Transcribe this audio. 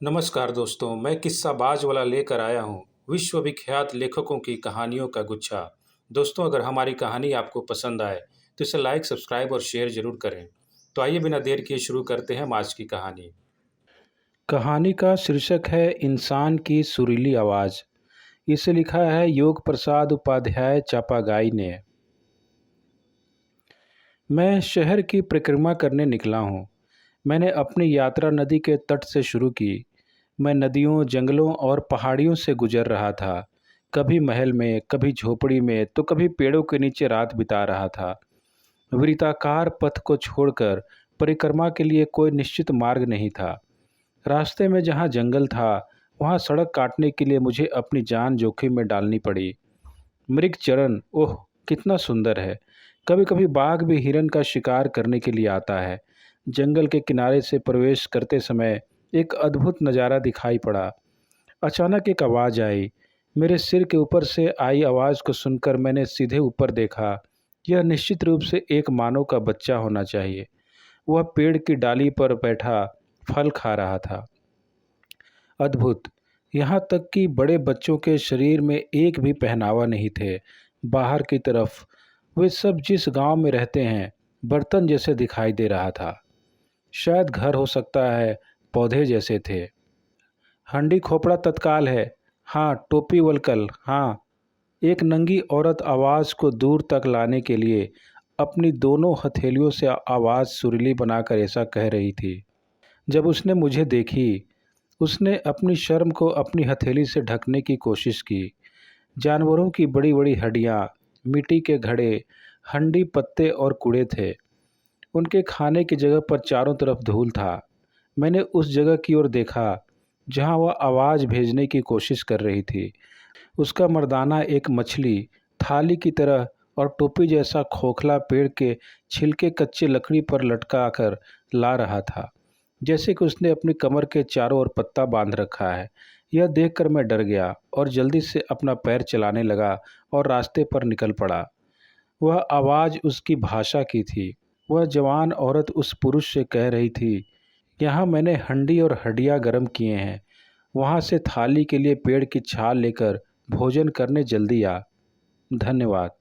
नमस्कार दोस्तों, मैं किस्साबाज वाला लेकर आया हूँ विश्व विख्यात लेखकों की कहानियों का गुच्छा। दोस्तों, अगर हमारी कहानी आपको पसंद आए तो इसे लाइक, सब्सक्राइब और शेयर जरूर करें। तो आइए बिना देर किए शुरू करते हैं हम आज की कहानी। कहानी का शीर्षक है इंसान की सुरीली आवाज़। इसे लिखा है योग प्रसाद उपाध्याय चापागाई ने। मैं शहर की परिक्रमा करने निकला हूँ। मैंने अपनी यात्रा नदी के तट से शुरू की। मैं नदियों, जंगलों और पहाड़ियों से गुजर रहा था। कभी महल में, कभी झोपड़ी में, तो कभी पेड़ों के नीचे रात बिता रहा था। वृत्ताकार पथ को छोड़कर परिक्रमा के लिए कोई निश्चित मार्ग नहीं था। रास्ते में जहाँ जंगल था, वहाँ सड़क काटने के लिए मुझे अपनी जान जोखिम में डालनी पड़ी। मृगचरण, ओह कितना सुंदर है। कभी कभी बाघ भी हिरन का शिकार करने के लिए आता है। जंगल के किनारे से प्रवेश करते समय एक अद्भुत नज़ारा दिखाई पड़ा। अचानक एक आवाज़ आई। मेरे सिर के ऊपर से आई आवाज़ को सुनकर मैंने सीधे ऊपर देखा। यह निश्चित रूप से एक मानव का बच्चा होना चाहिए। वह पेड़ की डाली पर बैठा फल खा रहा था। अद्भुत! यहाँ तक कि बड़े बच्चों के शरीर में एक भी पहनावा नहीं थे। बाहर की तरफ वे सब जिस गांव में रहते हैं, बर्तन जैसे दिखाई दे रहा था। शायद घर हो सकता है, पौधे जैसे थे। हंडी खोपड़ा तत्काल है। हाँ, टोपी वलकल। हाँ। एक नंगी औरत आवाज़ को दूर तक लाने के लिए अपनी दोनों हथेलियों से आवाज़ सुरीली बनाकर ऐसा कह रही थी। जब उसने मुझे देखी, उसने अपनी शर्म को अपनी हथेली से ढकने की कोशिश की। जानवरों की बड़ी बड़ी हड्डियाँ, मिट्टी के घड़े, हंडी, पत्ते और कूड़े थे। उनके खाने की जगह पर चारों तरफ धूल था। मैंने उस जगह की ओर देखा जहाँ वह आवाज़ भेजने की कोशिश कर रही थी। उसका मर्दाना एक मछली थाली की तरह और टोपी जैसा खोखला पेड़ के छिलके कच्चे लकड़ी पर लटका कर ला रहा था, जैसे कि उसने अपनी कमर के चारों ओर पत्ता बांध रखा है। यह देखकर मैं डर गया और जल्दी से अपना पैर चलाने लगा और रास्ते पर निकल पड़ा। वह आवाज़ उसकी भाषा की थी। वह जवान औरत उस पुरुष से कह रही थी, यहाँ मैंने हंडी और हड्डियाँ गर्म किए हैं। वहाँ से थाली के लिए पेड़ की छाल लेकर भोजन करने जल्दी आ। धन्यवाद।